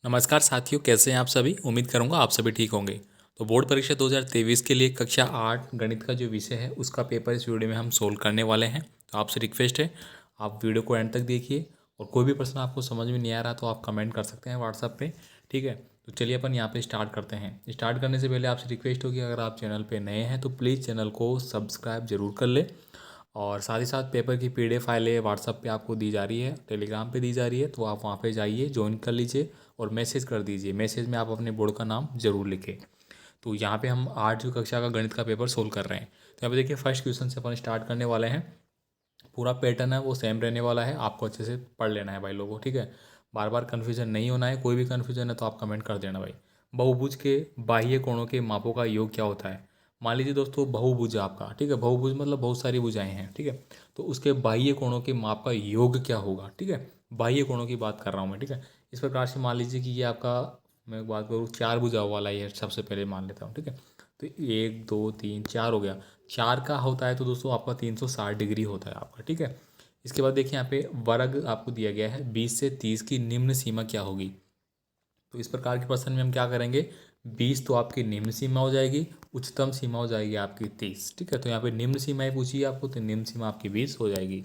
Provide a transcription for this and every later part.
नमस्कार साथियों, कैसे हैं आप सभी। उम्मीद करूंगा आप सभी ठीक होंगे। तो बोर्ड परीक्षा 2023 के लिए कक्षा 8 गणित का जो विषय है उसका पेपर इस वीडियो में हम सोल्व करने वाले हैं। तो आपसे रिक्वेस्ट है आप वीडियो को एंड तक देखिए, और कोई भी प्रश्न आपको समझ में नहीं आ रहा तो आप कमेंट कर सकते हैं व्हाट्सएप पे। ठीक है, तो चलिए अपन यहाँ पे स्टार्ट करते हैं। स्टार्ट करने से पहले आपसे रिक्वेस्ट होगी, अगर आप चैनल पर नए हैं तो प्लीज़ चैनल को सब्सक्राइब जरूर कर ले। और साथ ही साथ पेपर की PDF फाइलें व्हाट्सअप पे आपको दी जा रही है, टेलीग्राम पे दी जा रही है, तो आप वहाँ पे जाइए, ज्वाइन कर लीजिए और मैसेज कर दीजिए। मैसेज में आप अपने बोर्ड का नाम ज़रूर लिखें। तो यहाँ पे हम 8वीं कक्षा का गणित का पेपर सोल्व कर रहे हैं। तो यहाँ पे देखिए फर्स्ट क्वेश्चन से अपन स्टार्ट करने वाले हैं। पूरा पैटर्न है वो सेम रहने वाला है, आपको अच्छे से पढ़ लेना है भाई लोगों। ठीक है, बार बार कन्फ्यूजन नहीं होना है। कोई भी कन्फ्यूजन है तो आप कमेंट कर देना भाई। बहुभुज के बाह्य कोणों के मापों का योग क्या होता है। मान लीजिए दोस्तों बहुभुज है आपका, ठीक है, बहुभुज मतलब बहुत सारी भुजाएं हैं, ठीक है। तो उसके बाह्य कोणों के माप का योग क्या होगा, ठीक है। बाह्य कोणों की बात कर रहा हूँ मैं, ठीक है। इस प्रकार से मान लीजिए कि ये आपका, मैं बात करूँ, चार भुजाओं वाला ये सबसे पहले मान लेता हूँ, ठीक है। तो 1 2 3 4 हो गया। चार का होता है तो दोस्तों आपका 360 डिग्री होता है आपका, ठीक है। इसके बाद देखिए यहाँ पे वर्ग आपको दिया गया है, 20 से 30 की निम्न सीमा क्या होगी। तो इस प्रकार के प्रश्न में हम क्या करेंगे, 20 तो आपकी निम्न सीमा हो जाएगी, उच्चतम सीमा हो जाएगी आपकी 30, ठीक है। तो यहाँ पे निम्न सीमाएं पूछी है आपको, तो निम्न सीमा आपकी 20 हो जाएगी।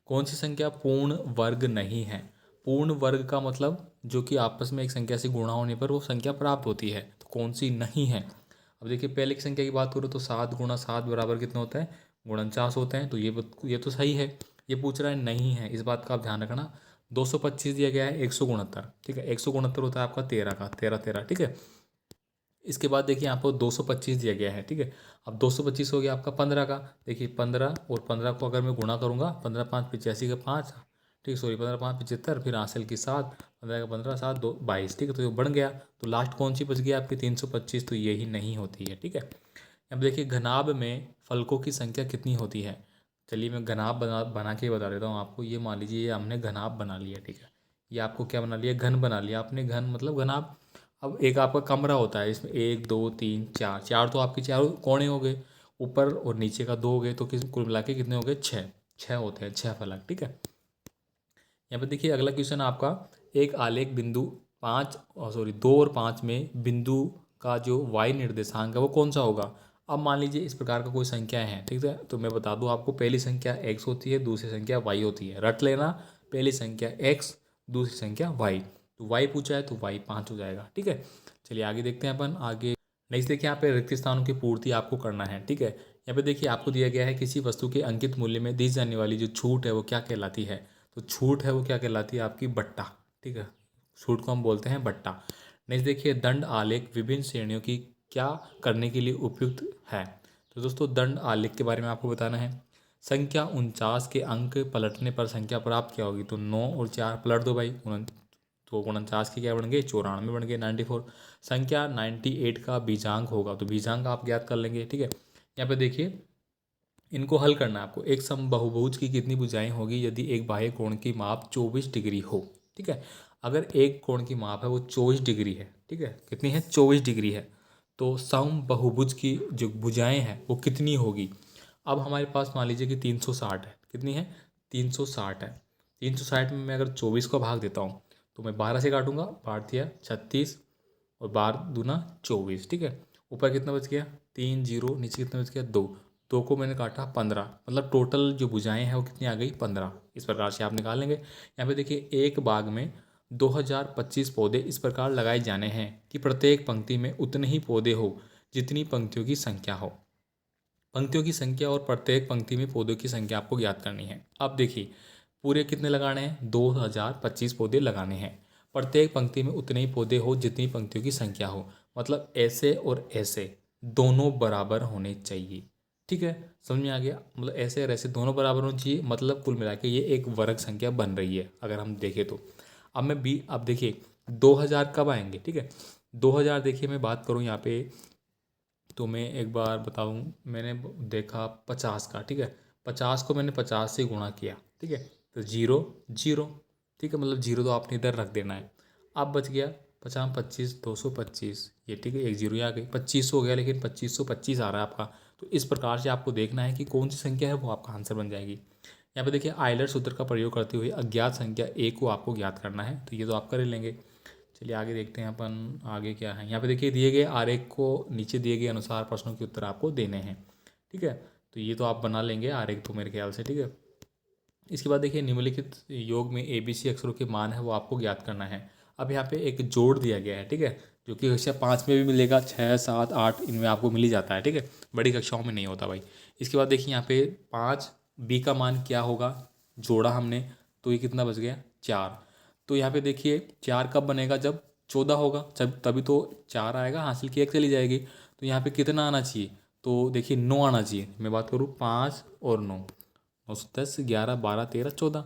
कौन सी संख्या पूर्ण वर्ग नहीं है। पूर्ण वर्ग का मतलब जो कि आपस में एक संख्या से गुणा होने पर वो संख्या प्राप्त होती है, तो कौन सी नहीं है। अब देखिए पहले की संख्या की बात करो तो 7 × 7 बराबर कितना होता है, 49 होते हैं। तो ये तो सही है। ये पूछ रहा है नहीं है, इस बात का आप ध्यान रखना। 225 दिया गया है 169, ठीक है। 169 होता है आपका 13 का, 13 13, ठीक है। इसके बाद देखिए आपको 225 दिया गया है, ठीक है। अब 225 हो गया आपका 15 का। देखिए 15 और 15 को अगर मैं गुणा करूंगा, 15 5 85 का 5, ठीक, सॉरी 15 5 75, फिर हासिल की 7, 15 का 15 7 2 22, ठीक है। तो ये बढ़ गया। तो लास्ट कौन सी बच गई आपकी 325, तो यही नहीं होती है, ठीक है। अब देखिए घनाभ में फलकों की संख्या कितनी होती है। चलिए मैं घनाभ बना बना के बता देता हूँ आपको। ये मान लीजिए ये हमने घनाभ बना लिया, ठीक है। ये आपको क्या बना लिया, घन बना लिया आपने, घन मतलब घनाभ। अब एक आपका कमरा होता है, इसमें 1 2 3 4, चार तो आपके चारों कोणे हो गए, ऊपर और नीचे का 2 हो गए, तो किस कुल मिला के कितने हो गए, 6। 6 होते हैं, 6 फलक, ठीक है। यहाँ पे देखिए अगला क्वेश्चन आपका, एक आलेख बिंदु 2 और 5 में बिंदु का जो y निर्देशांक है वो कौन सा होगा। अब मान लीजिए इस प्रकार का कोई संख्या है, ठीक है। तो मैं बता दूं आपको, पहली संख्या x होती है, दूसरी संख्या y होती है, रट लेना। पहली संख्या x, दूसरी संख्या y। तो y पूछा है तो y 5 हो जाएगा, ठीक है। चलिए आगे देखते हैं अपन आगे। नेक्स्ट देखिए यहाँ पे रिक्त स्थानों की पूर्ति आपको करना है, ठीक है। यहाँ पे देखिए आपको दिया गया है किसी वस्तु के अंकित मूल्य में दी जाने वाली जो छूट है वो क्या कहलाती है। तो छूट है वो क्या कहलाती है आपकी, बट्टा, ठीक है। छूट को हम बोलते हैं बट्टा। नेक्स्ट देखिए दंड आलेख विभिन्न श्रेणियों की क्या करने के लिए उपयुक्त है। तो दोस्तों दंड आलेख के बारे में आपको बताना है। संख्या 49 के अंक पलटने पर संख्या प्राप्त क्या होगी। तो 9 और 4 पलट दो भाई, तो 49 के क्या बन गए, 94 बन गए, 94। संख्या 98 का बीजांक होगा, तो बीजांक आप ज्ञात कर लेंगे, ठीक है। यहाँ पे देखिए इनको हल करना है आपको। एक समबाहुभुज की कितनी भुजाएं होगी यदि एक बाह्य कोण की माप 24 डिग्री हो, ठीक है। अगर एक कोण की माप है वो 24 डिग्री है, ठीक है, कितनी है, 24 डिग्री है, तो समबाहुभुज की जो भुजाएं हैं वो कितनी होगी। अब हमारे पास मान लीजिए कि 360 है, कितनी है, 360 है। 360 में मैं अगर 24 को भाग देता हूँ तो मैं 12 से काटूंगा, 12 36 और 12 दूना 24, ठीक है। ऊपर कितना बच गया, 3 0, नीचे कितना बच गया, 2। 2 को मैंने काटा 15, मतलब टोटल जो भुजाएं हैं वो कितनी आ गई, 15। इस प्रकार से आप निकाल लेंगे। यहाँ पे देखिए एक बाग में 2025 पौधे इस प्रकार लगाए जाने हैं कि प्रत्येक पंक्ति में उतने ही पौधे हो जितनी पंक्तियों की संख्या हो। पंक्तियों की संख्या और प्रत्येक पंक्ति में पौधों की संख्या आपको ज्ञात करनी है। अब देखिए पूरे कितने लगाने हैं, 2025 पौधे लगाने हैं। प्रत्येक पंक्ति में उतने ही पौधे हो जितनी पंक्तियों की संख्या हो, मतलब ऐसे और ऐसे दोनों बराबर होने चाहिए, ठीक है। समझ में आ गया, मतलब ऐसे और ऐसे दोनों बराबर होने चाहिए, मतलब कुल मिला के ये एक वर्ग संख्या बन रही है अगर हम देखें तो। अब देखिए 2000 कब आएंगे, ठीक है। 2000 देखिए मैं बात करूँ यहाँ पे, तो मैं एक बार बताऊँ, मैंने देखा 50 का, ठीक है। 50 को मैंने 50 से गुणा किया, ठीक है। तो 0 0, ठीक है, मतलब 0 तो आपने इधर रख देना है। अब बच गया 50 25 225, ये ठीक है, एक 0 यहाँ आ गई, 2500 हो गया, लेकिन 2525 आ रहा है आपका। तो इस प्रकार से आपको देखना है कि कौन सी संख्या है वो आपका आंसर बन जाएगी। यहाँ पे देखिए आइलर सूत्र का प्रयोग करते हुए अज्ञात संख्या ए को आपको ज्ञात करना है, तो ये तो आप कर ही लेंगे। चलिए आगे देखते हैं अपन आगे क्या है। यहाँ पे देखिए दिए गए आरेख को नीचे दिए गए अनुसार प्रश्नों के उत्तर आपको देने हैं। ठीक है, तो ये तो आप बना लेंगे आरेख तो मेरे ख्याल से। ठीक है, इसके बाद देखिए निम्नलिखित योग में ABC अक्षरों के मान है वो आपको ज्ञात करना है। अब यहाँ पे एक जोड़ दिया गया है, ठीक है, जो कि कक्षा 5 में भी मिलेगा, 6, 7, 8 इनमें आपको मिल ही जाता है। ठीक है, बड़ी कक्षाओं में नहीं होता भाई। इसके बाद देखिए यहाँ पे 5B का मान क्या होगा, जोड़ा हमने तो ये कितना बच गया 4। तो यहाँ पे देखिए 4 कब बनेगा, जब 14 होगा, जब तभी तो 4 आएगा, हासिल की 1 चली जाएगी। तो यहाँ पे कितना आना चाहिए, तो देखिए 9 आना चाहिए। मैं बात करूँ 5 और 9, 9 10 11 12 13 14।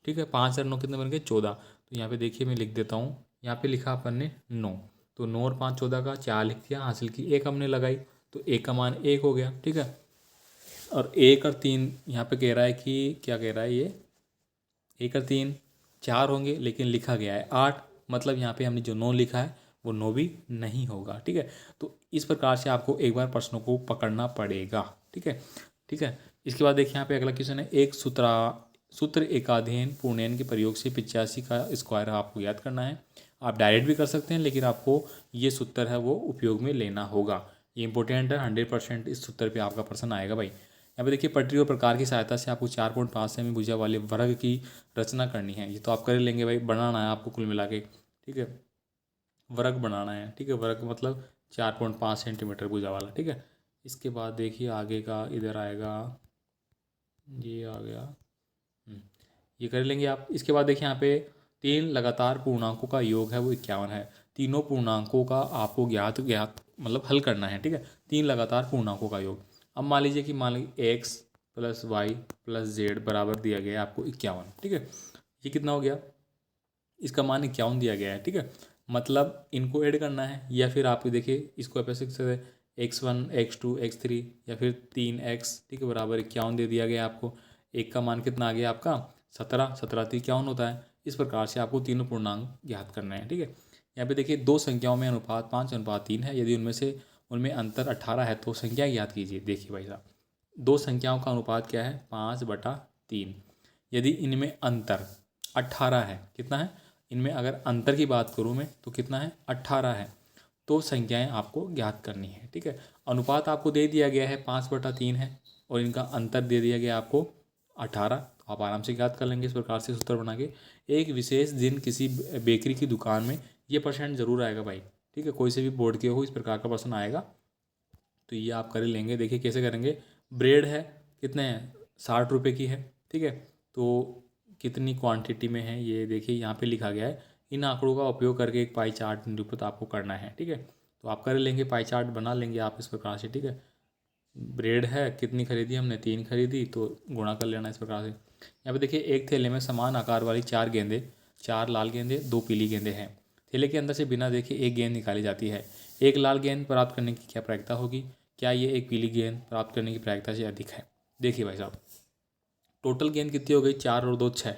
ठीक है, 5 और 9 कितने बन गए 14। तो यहाँ पे देखिए मैं लिख देता हूँ, यहाँ पे लिखा अपन ने 9, तो 9 और 5 14 का 4 लिख दिया, हासिल की 1 हमने लगाई, तो 1 का मान 1 हो गया। ठीक है, और 1 और 3 यहाँ पे कह रहा है कि क्या कह रहा है ये, 1 और 3 4 होंगे, लेकिन लिखा गया है 8, मतलब यहाँ पे हमने जो 9 लिखा है वो 9 भी नहीं होगा। ठीक है, तो इस प्रकार से आपको एक बार प्रश्नों को पकड़ना पड़ेगा। ठीक है, ठीक है। इसके बाद देखिए यहाँ पे अगला क्वेश्चन है, एक सूत्र एकाधीन पूर्णांक के प्रयोग से 85 का स्क्वायर आपको याद करना है। आप डायरेक्ट भी कर सकते हैं, लेकिन आपको ये सूत्र है वो उपयोग में लेना होगा। ये इंपॉर्टेंट है, 100% इस सूत्र पे आपका प्रश्न आएगा भाई। यहाँ पे देखिए पटरी और प्रकार की सहायता से आपको 4.5 सेमी भुजा वाले वर्ग की रचना करनी है। ये तो आप कर लेंगे भाई, बनाना है आपको कुल मिला के। ठीक है, वर्ग बनाना है। ठीक है, वर्ग मतलब 4.5 सेंटीमीटर भुजा वाला। ठीक है, इसके बाद देखिए आगे का इधर आएगा, ये आ गया, ये कर लेंगे आप। इसके बाद देखिए यहाँ पे 3 लगातार पूर्णांकों का योग है वो 51 है। तीनों पूर्णांकों का आपको ज्ञात मतलब हल करना है। ठीक है, 3 लगातार पूर्णांकों का योग। अब मान लीजिए कि मान लीजिए x + y + z बराबर दिया गया है आपको 51। ठीक है, ये कितना हो गया, इसका मान 51 दिया गया है। ठीक है, मतलब इनको ऐड करना है, या फिर आप देखिए इसको आप ऐसे x1 x2 x3 या फिर 3x, ठीक है, बराबर 51 दे दिया गया आपको। एक का मान कितना आ गया आपका 17, 17 तो 51 होता है। इस प्रकार से आपको तीनों पूर्णांक ज्ञात करना है। ठीक है, यहाँ पे देखिए 2 संख्याओं में अनुपात 5:3 है। यदि उनमें अंतर 18 है तो संख्या ज्ञात कीजिए। देखिए भाई साहब, 2 संख्याओं का अनुपात क्या है 5/3। यदि इनमें अंतर 18 है, कितना है, इनमें अगर अंतर की बात करूँ मैं तो कितना है 18 है, तो संख्याएं आपको ज्ञात करनी है। ठीक है, अनुपात आपको दे दिया गया है 5/3 है, और इनका अंतर दे दिया गया आपको 18, तो आप आराम से ज्ञात कर लेंगे इस प्रकार से सूत्र बना के। एक विशेष दिन किसी बेकरी की दुकान में, ये % जरूर आएगा भाई। ठीक है, कोई से भी बोर्ड के हो इस प्रकार का प्रश्न आएगा, तो ये आप कर लेंगे। देखिए कैसे करेंगे, ब्रेड है कितने हैं 60 रुपये की है। ठीक है, तो कितनी क्वांटिटी में है ये देखिए यहाँ पे लिखा गया है। इन आंकड़ों का उपयोग करके एक पाई चार्ट निरूपित आपको करना है। ठीक है, तो आप कर लेंगे, पाई चार्ट बना लेंगे आप इस प्रकार से। ठीक है, ब्रेड है कितनी खरीदी हमने 3 खरीदी, तो गुणा कर लेना इस प्रकार से। यहाँ पे देखिए एक थैले में समान आकार वाली 4 गेंदे, 4 लाल गेंदे 2 पीली गेंदे हैं। थैले के अंदर से बिना देखे एक गेंद निकाली जाती है। एक लाल गेंद प्राप्त करने की क्या प्रायिकता होगी, क्या ये एक पीली गेंद प्राप्त करने की प्रायिकता से अधिक है। देखिए भाई साहब, टोटल गेंद कितनी हो गई 4 और 2 6,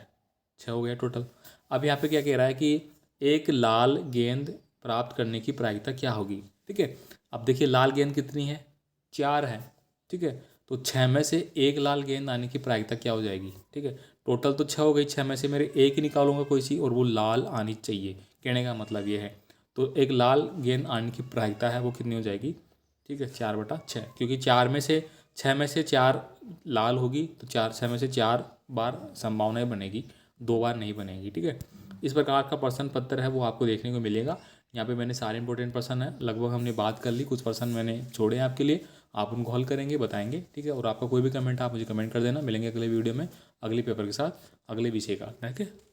6 हो गया टोटल। अब यहाँ पे क्या कह रहा है कि एक लाल गेंद प्राप्त करने की प्रायिकता क्या होगी। ठीक है, अब देखिए लाल गेंद कितनी है 4 है। ठीक है, तो 6 में से एक लाल गेंद आने की प्रायिकता क्या हो जाएगी। ठीक है, टोटल तो 6 हो गई, 6 में से मेरे एक ही निकालूंगा कोई सी, और वो लाल आनी चाहिए, कहने का मतलब ये है। तो एक लाल गेंद आने की प्रायिकता है वो कितनी हो जाएगी, ठीक है 4/6, क्योंकि 4 में से 6 में से 4 लाल होगी, तो 6 में से 4 बार संभावनाएं बनेगी, 2 बार नहीं बनेगी। ठीक है, इस प्रकार का प्रश्न पत्र है वो आपको देखने को मिलेगा। यहाँ पे मैंने सारे इंपॉर्टेंट प्रश्न है लगभग हमने बात कर ली, कुछ प्रश्न मैंने छोड़े हैं आपके लिए, आप उनको हल करेंगे बताएंगे। ठीक है, और आपका कोई भी कमेंट आप मुझे कमेंट कर देना। मिलेंगे अगले वीडियो में अगले पेपर के साथ, अगले विषय का। ठीक है।